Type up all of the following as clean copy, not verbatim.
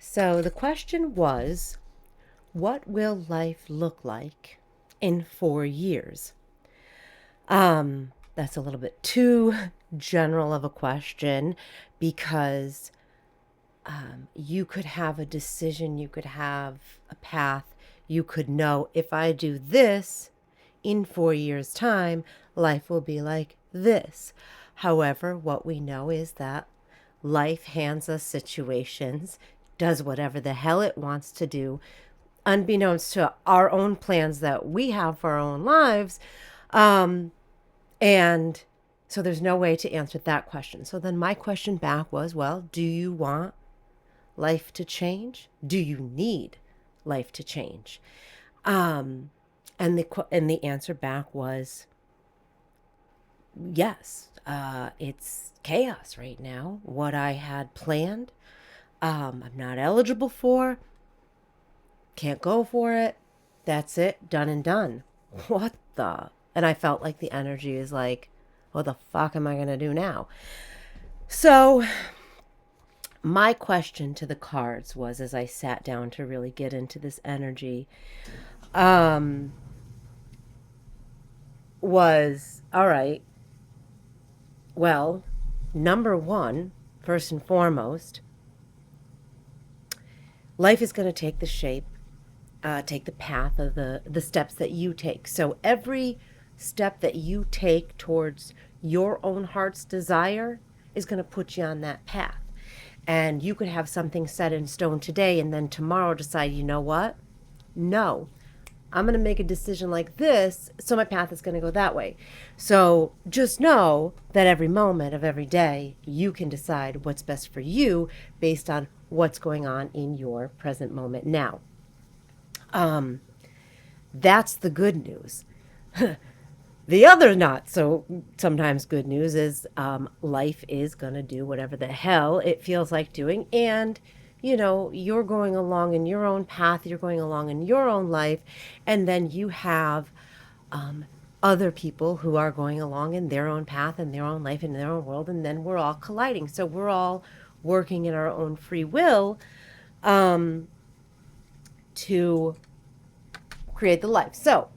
So the question was, what will life look like in 4 years? That's a little bit too general of a question because you could have a decision, you could have a path, you could know if I do this in 4 years' time, life will be like this. However, what we know is that life hands us situations, does whatever the hell it wants to do, unbeknownst to our own plans that we have for our own lives. And so there's no way to answer that question. So then my question back was, well, do you want life to change? Do you need life to change? And the answer back was yes. It's chaos right now. What I had planned, I'm not eligible for. Can't go for it. That's it. Done and done. What the? And I felt like the energy is like, what the fuck am I going to do now? So my question to the cards was, as I sat down to really get into this energy, was, all right, well, number one, first and foremost, life is going to take the shape, take the path of the steps that you take. So every step that you take towards your own heart's desire is going to put you on that path. And you could have something set in stone today and then tomorrow decide, you know what? No, I'm going to make a decision like this, so my path is going to go that way. So just know that every moment of every day, you can decide what's best for you based on what's going on in your present moment now. That's the good news. The other not so sometimes good news is life is going to do whatever the hell it feels like doing. And, you're going along in your own path, you're going along in your own life. And then you have other people who are going along in their own path and their own life and their own world. And then we're all colliding. So we're all working in our own free will to create the life. So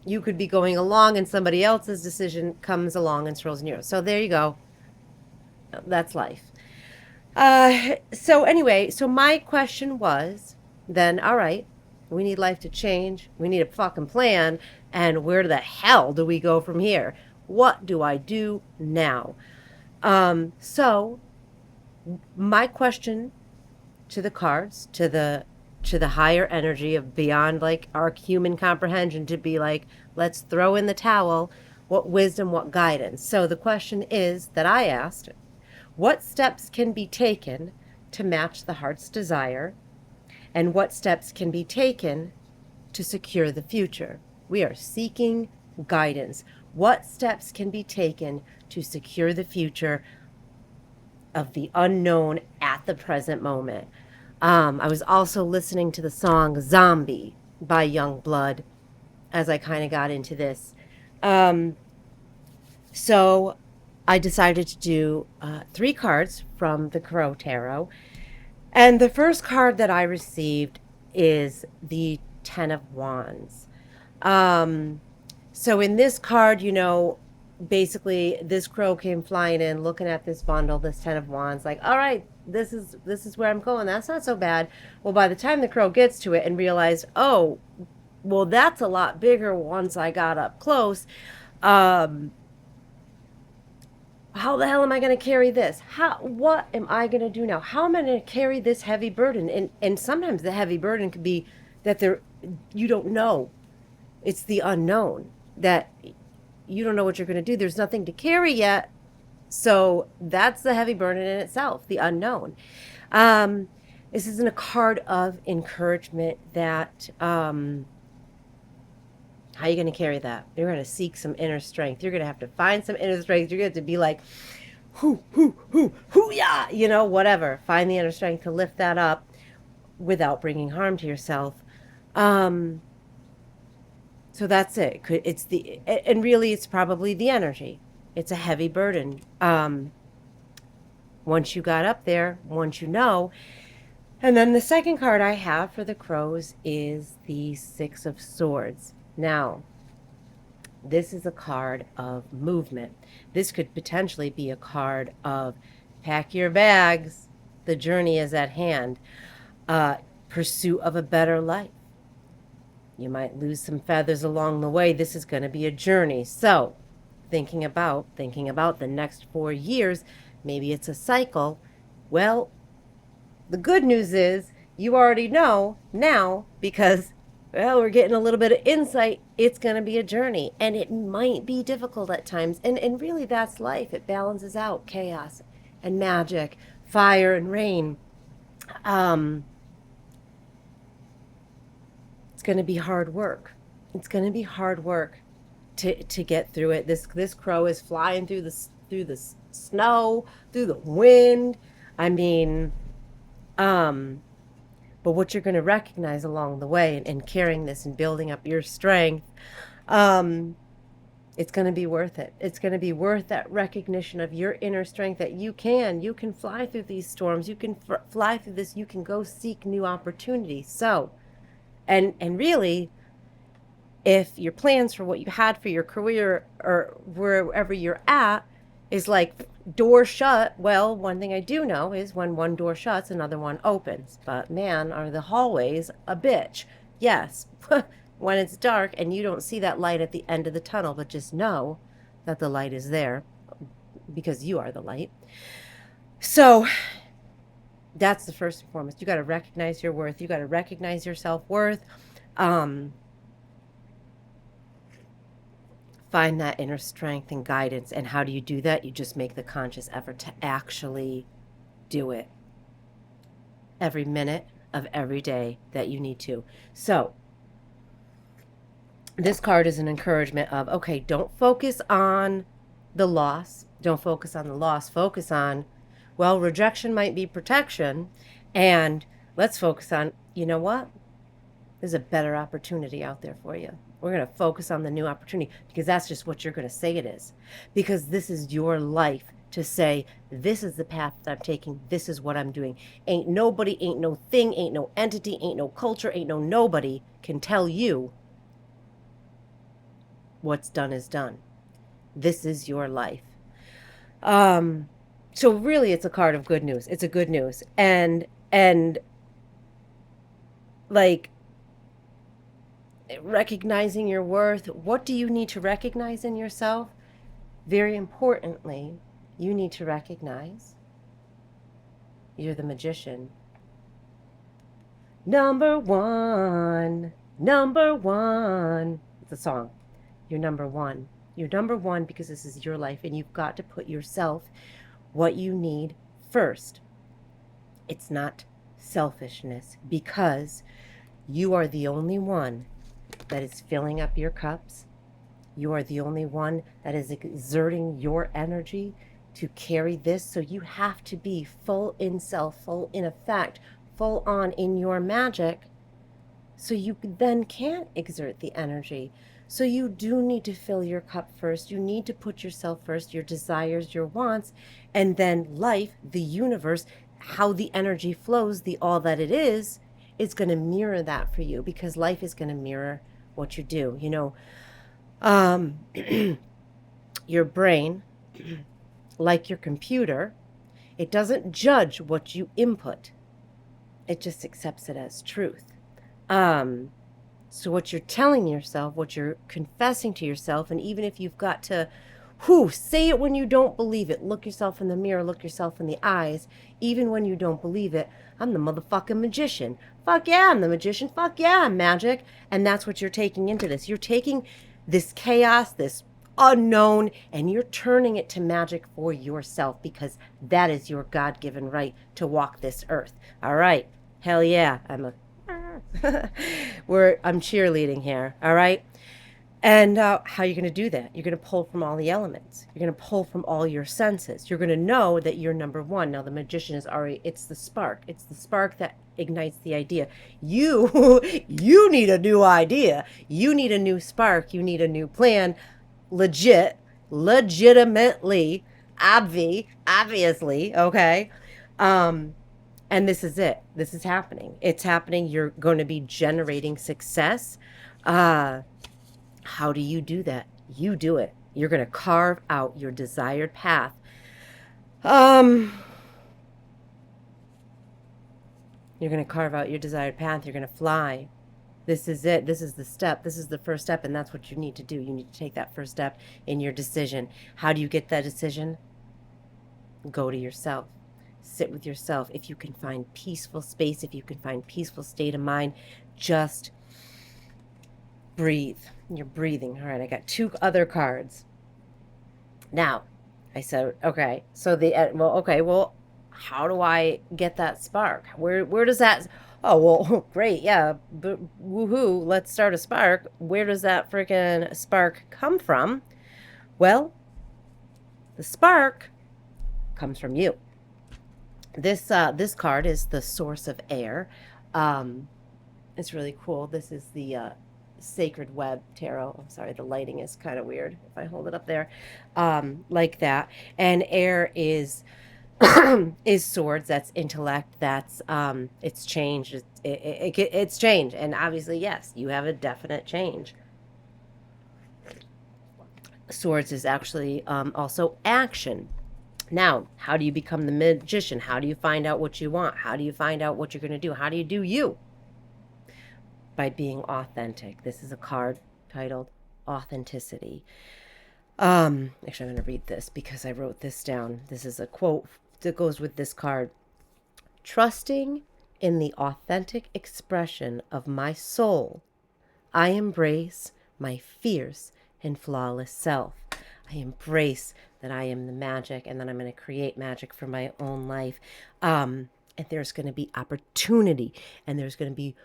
you could be going along and somebody else's decision comes along and swirls in yours. So there you go. That's life. So anyway, so my question was then, all right, we need life to change. We need a fucking plan. And where the hell do we go from here? What do I do now? So my question to the cards, to the higher energy of beyond like our human comprehension, to be like, let's throw in the towel. What wisdom, what guidance? So the question is that I asked, what steps can be taken to match the heart's desire? And what steps can be taken to secure the future? We are seeking guidance. What steps can be taken to secure the future of the unknown at the present moment? I was also listening to the song Zombie by Youngblood as I kind of got into this. So I decided to do 3 cards from the Crow Tarot. And the first card that I received is the Ten of Wands. So in this card, basically this crow came flying in looking at this bundle, this Ten of Wands, like, all right, this is where I'm going. That's not so bad. Well, by the time the crow gets to it and realized, oh, well, that's a lot bigger once I got up close. How the hell am I going to carry this? What am I going to do now? How am I going to carry this heavy burden? And sometimes the heavy burden could be that you don't know. It's the unknown, that you don't know what you're going to do. There's nothing to carry yet. So that's the heavy burden in itself, the unknown. This isn't a card of encouragement that, how are you going to carry that? You're going to seek some inner strength. You're going to have to find some inner strength. You're going to have to be like, hoo, yeah, whatever. Find the inner strength to lift that up without bringing harm to yourself. So that's it. And really it's probably the energy. It's a heavy burden. Once you got up there, once you know, And then the second card I have for the crows is the Six of Swords. Now, this is a card of movement. This could potentially be a card of pack your bags, the journey is at hand, pursuit of a better life. You might lose some feathers along the way. This is going to be a journey. So, thinking about the next 4 years, maybe it's a cycle. Well, the good news is you already know now because, well, we're getting a little bit of insight. It's going to be a journey and it might be difficult at times. And really, that's life. It balances out chaos and magic, fire and rain. It's going to be hard work. It's going to be hard work to get through it. This crow is flying through the snow, through the wind. I mean, but what you're going to recognize along the way and carrying this and building up your strength, it's going to be worth it. It's going to be worth that recognition of your inner strength that you can fly through these storms. You can fly through this. You can go seek new opportunities. So, and really, if your plans for what you had for your career or wherever you're at is like door shut, well, one thing I do know is when one door shuts, another one opens. But man, are the hallways a bitch. Yes, when it's dark and you don't see that light at the end of the tunnel, but just know that the light is there because you are the light. So that's the first and foremost. You got to recognize your worth. You got to recognize your self-worth. Find that inner strength and guidance. And how do you do that? You just make the conscious effort to actually do it every minute of every day that you need to. So this card is an encouragement of, okay, don't focus on the loss. Don't focus on the loss. Focus on, well, rejection might be protection. And let's focus on, you know what? There's a better opportunity out there for you. We're going to focus on the new opportunity because that's just what you're going to say it is. Because this is your life to say, this is the path that I'm taking. This is what I'm doing. Ain't nobody, ain't no thing, ain't no entity, ain't no culture, ain't no nobody can tell you what's done is done. This is your life. So really it's a card of good news. It's a good news. And like, recognizing your worth. What do you need to recognize in yourself? Very importantly, you need to recognize you're the magician. Number one. It's a song. You're number one. You're number one because this is your life and you've got to put yourself, what you need, first. It's not selfishness because you are the only one that is filling up your cups. You are the only one that is exerting your energy to carry this. So you have to be full in self, full in effect, full on in your magic. So you then can exert the energy. So you do need to fill your cup first. You need to put yourself first, your desires, your wants, and then life, the universe, how the energy flows, the all that it is going to mirror that for you because life is going to mirror what you do. You know, your brain, like your computer, it doesn't judge what you input. It just accepts it as truth. So what you're telling yourself, what you're confessing to yourself, and even if you've got to say it when you don't believe it, look yourself in the mirror, look yourself in the eyes, even when you don't believe it, I'm the motherfucking magician. Fuck yeah, I'm the magician. Fuck yeah, I'm magic. And that's what you're taking into this. You're taking this chaos, this unknown, and you're turning it to magic for yourself because that is your God-given right to walk this earth. All right. Hell yeah. I'm cheerleading here. All right. And how are you going to do that? You're going to pull from all the elements. You're going to pull from all your senses. You're going to know that you're number one. Now, the magician is already, it's the spark. It's the spark that ignites the idea. You need a new idea. You need a new spark. You need a new plan. Legitimately, obviously, okay? And this is it. This is happening. It's happening. You're going to be generating success. Uh, how do you do that? You do it. You're going to carve out your desired path. Um, you're going to carve out your desired path. You're going to fly. This is it. This is the step. This is the first step, and that's what you need to do. You need to take that first step in your decision. How do you get that decision? Go to yourself. Sit with yourself. If you can find peaceful space, if you can find peaceful state of mind, just breathe. You're breathing. All right, I got 2 other cards. Now, I said, okay, so well, how do I get that spark? Where does that? Oh, well, great, yeah, but woohoo, let's start a spark. Where does that freaking spark come from? Well, the spark comes from you. This card is the source of air. It's really cool. This is the Sacred Web Tarot. I'm sorry, the lighting is kind of weird if I hold it up there, like that. And air is is swords. That's intellect. That's it's change. It's change, and obviously, yes, you have a definite change. Swords is actually also action. Now, how do you become the magician? How do you find out what you want? How do you find out what you're going to do? How do you do you? By being authentic. This is a card titled Authenticity. Actually, I'm going to read this because I wrote this down. This is a quote that goes with this card. Trusting in the authentic expression of my soul, I embrace my fierce and flawless self. I embrace that I am the magic and that I'm going to create magic for my own life. And there's going to be opportunity, and there's going to be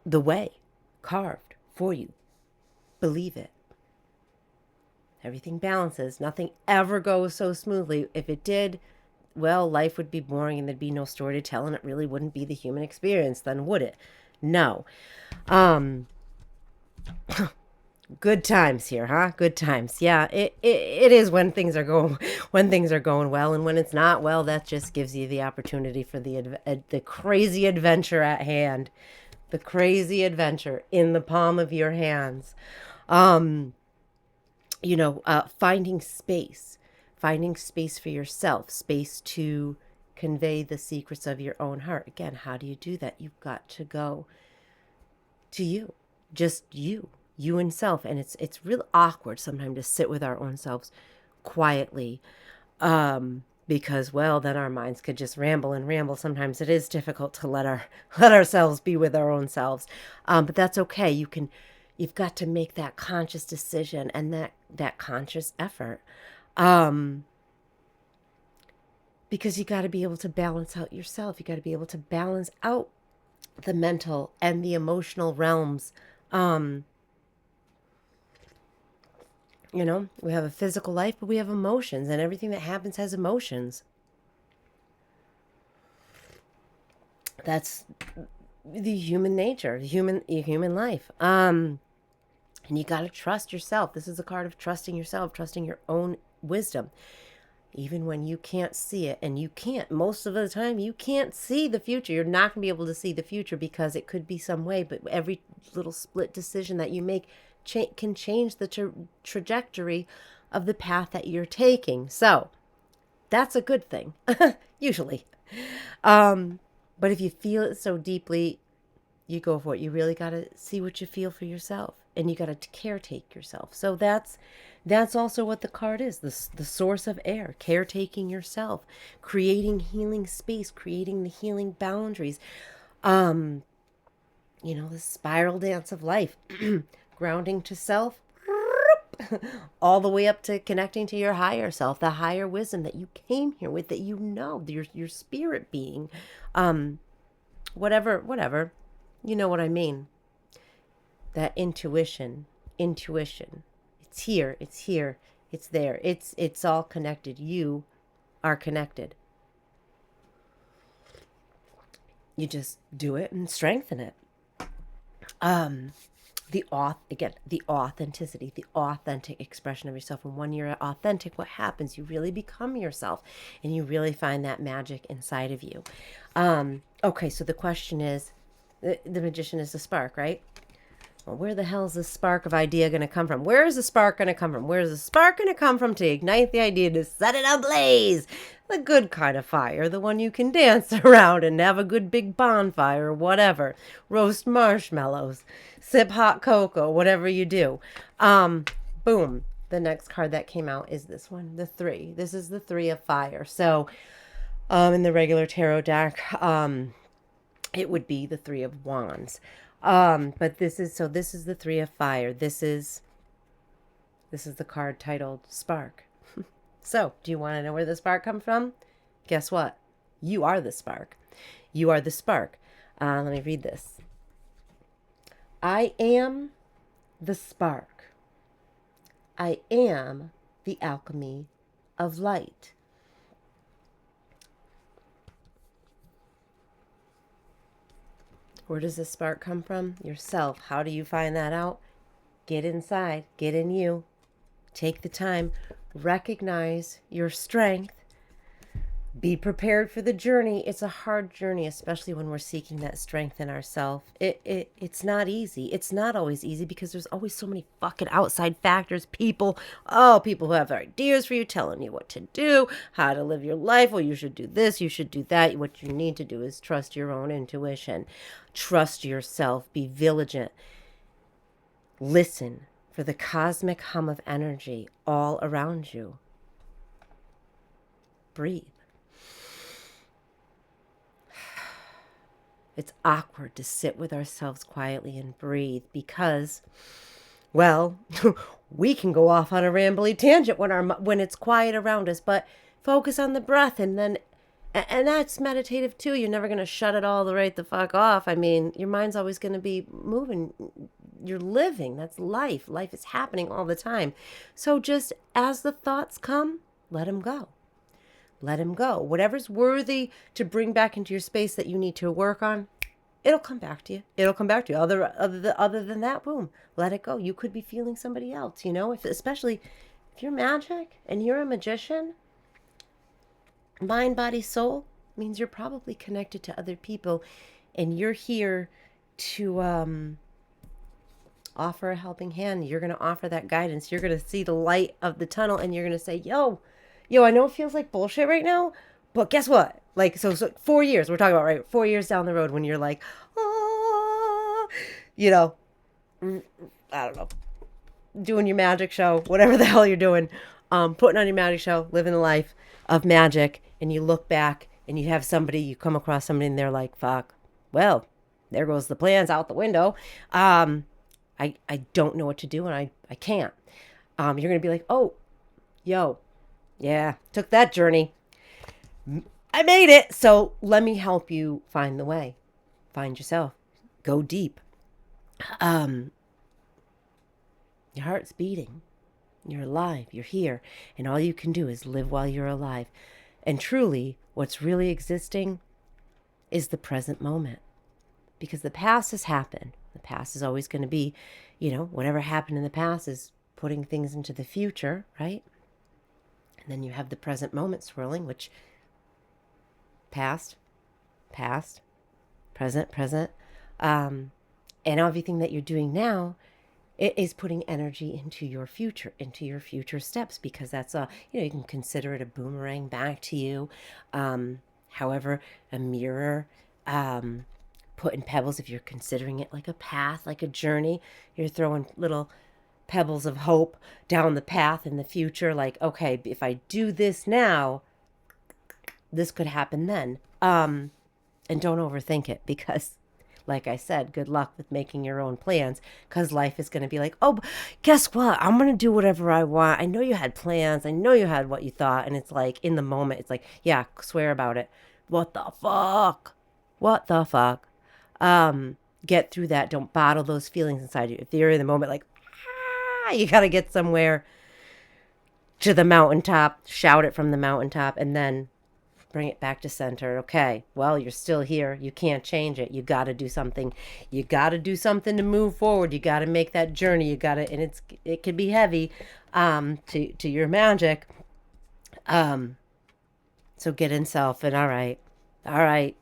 the way carved for you. Believe it. Everything balances. Nothing ever goes so smoothly. If it did, well, life would be boring and there'd be no story to tell, and it really wouldn't be the human experience, then would it? No. Good times here, huh? Good times. Yeah, it is when things are going well, and when it's not, well, that just gives you the opportunity for the crazy adventure at hand, the crazy adventure in the palm of your hands. Finding space for yourself, space to convey the secrets of your own heart. Again, how do you do that? You've got to go to you, just you and self. And it's real awkward sometimes to sit with our own selves quietly, because, well, then our minds could just ramble and ramble. Sometimes it is difficult to let ourselves be with our own selves, but that's okay. You've got to make that conscious decision and that conscious effort, because you got to be able to balance out yourself. You got to be able to balance out the mental and the emotional realms. We have a physical life, but we have emotions, and everything that happens has emotions. That's the human nature, human life. And you got to trust yourself. This is a card of trusting yourself, trusting your own wisdom. Even when you can't see it, and most of the time, you can't see the future. You're not going to be able to see the future because it could be some way, but every little split decision that you make can change the trajectory of the path that you're taking. So that's a good thing, usually. But if you feel it so deeply, you go for it. You really got to see what you feel for yourself, and you got to caretake yourself. So that's also what the card is, the source of air, caretaking yourself, creating healing space, creating the healing boundaries. The spiral dance of life, grounding to self, all the way up to connecting to your higher self, the higher wisdom that you came here with, that your spirit being, whatever, you know what I mean. That intuition, it's here, it's there, it's all connected. You are connected. You just do it and strengthen it. The authenticity, the authentic expression of yourself. And when you're authentic, what happens? You really become yourself, and you really find that magic inside of you. Okay, so the question is, the magician is the spark, right? Well, where the hell is the spark of idea going to come from? Where is the spark going to come from? Where is the spark going to come from to ignite the idea, to set it ablaze? The good kind of fire, the one you can dance around and have a good big bonfire or whatever. Roast marshmallows, sip hot cocoa, whatever you do. Boom. The next card that came out is this one, the 3. This is the 3 of fire. So, in the regular tarot deck, it would be the 3 of wands. But this is the 3 of fire. This is the card titled Spark. So, do you want to know where the spark comes from? Guess what? You are the spark. You are the spark. Let me read this. I am the spark. I am the alchemy of light. Where does the spark come from? Yourself. How do you find that out? Get inside. Get in you. Take the time. Recognize your strength. Be prepared for the journey. It's a hard journey, especially when we're seeking that strength in ourselves. It's not easy. It's not always easy because there's always so many fucking outside factors. People who have ideas for you, telling you what to do, how to live your life. Well, you should do this, you should do that. What you need to do is trust your own intuition. Trust yourself. Be vigilant. Listen for the cosmic hum of energy all around you. Breathe. It's awkward to sit with ourselves quietly and breathe because, well, we can go off on a rambly tangent when it's quiet around us, but focus on the breath and that's meditative too. You're never going to shut it all right the fuck off. I mean, your mind's always going to be moving. You're living. That's life. Life is happening all the time. So just as the thoughts come, let them go. Let them go. Whatever's worthy to bring back into your space that you need to work on, it'll come back to you. It'll come back to you. Other than that, boom, let it go. You could be feeling somebody else, especially if you're magic and you're a magician, mind, body, soul, means you're probably connected to other people and you're here to offer a helping hand. You're going to offer that guidance. You're going to see the light of the tunnel and you're going to say, yo, I know it feels like bullshit right now, but guess what? Like, so 4 years, we're talking about, right? 4 years down the road when you're like, I don't know, doing your magic show, whatever the hell you're doing, putting on your magic show, living a life of magic, and you look back and you come across somebody and they're like, fuck, well, there goes the plans out the window. I don't know what to do and I can't. You're going to be like, oh, yo, yeah, took that journey. I made it. So let me help you find the way. Find yourself. Go deep. Your heart's beating. You're alive. You're here. And all you can do is live while you're alive. And truly, what's really existing is the present moment. Because the past has happened. The past is always going to be, whatever happened in the past is putting things into the future, right? And then you have the present moment swirling, which past, present. And everything that you're doing now, it is putting energy into your future steps, because that's you can consider it a boomerang back to you. However, a mirror, putting pebbles, if you're considering it like a path, like a journey, you're throwing little pebbles of hope down the path in the future. Like, okay, if I do this now, this could happen then. And don't overthink it, because like I said, good luck with making your own plans, because life is going to be like, oh, guess what? I'm going to do whatever I want. I know you had plans. I know you had what you thought. And it's like, in the moment, it's like, yeah, swear about it. What the fuck? Get through that. Don't bottle those feelings inside you. If you're in the moment, like, you got to get somewhere to the mountaintop, shout it from the mountaintop, and then Bring it back to center. Okay, well, you're still here. You can't change it. You got to do something. You got to do something to move forward. You got to make that journey. You got to, and it can be heavy, to your magic. So get in self and all right.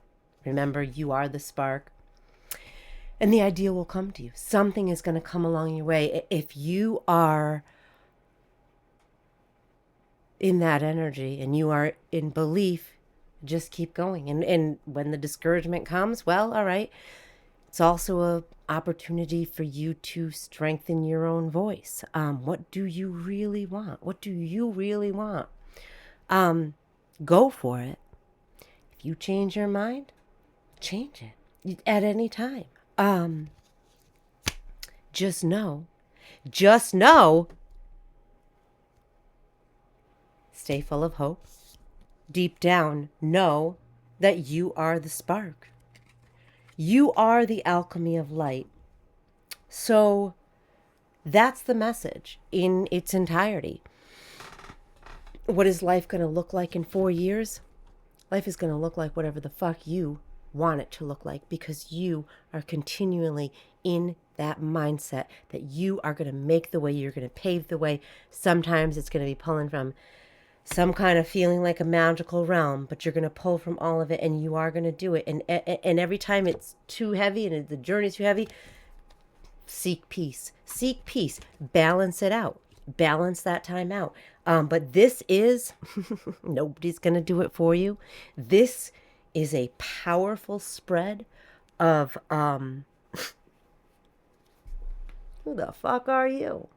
Remember, you are the spark, and the idea will come to you. Something is going to come along your way if you are in that energy and you are in belief. Just keep going. And when the discouragement comes, well, all right. It's also a opportunity for you to strengthen your own voice. What do you really want? What do you really want? Go for it. If you change your mind, change it at any time. Just know, stay full of hope. Deep down, know that you are the spark. You are the alchemy of light. So that's the message in its entirety. What is life going to look like in 4 years? Life is going to look like whatever the fuck you want it to look like, because you are continually in that mindset that you are going to make the way, you're going to pave the way. Sometimes it's going to be pulling from some kind of feeling like a magical realm, but you're going to pull from all of it, and you are going to do it. And every time it's too heavy and the journey's too heavy, seek peace. Balance it out. Balance that time out. But this is, nobody's going to do it for you. This is a powerful spread of, who the fuck are you?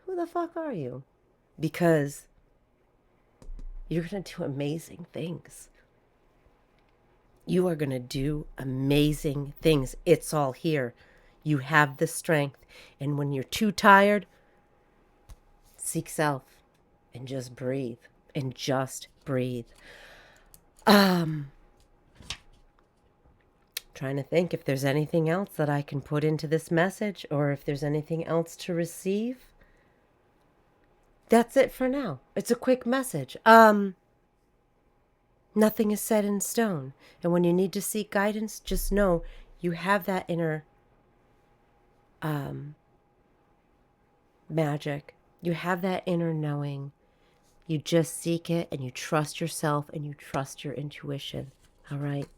Who the fuck are you? Because you're going to do amazing things. You are going to do amazing things. It's all here. You have the strength. And when you're too tired, seek self and just breathe. Trying to think if there's anything else that I can put into this message, or if there's anything else to receive. That's it for now. It's a quick message. Nothing is set in stone. And when you need to seek guidance, just know you have that inner magic. You have that inner knowing. You just seek it, and you trust yourself, and you trust your intuition. All right?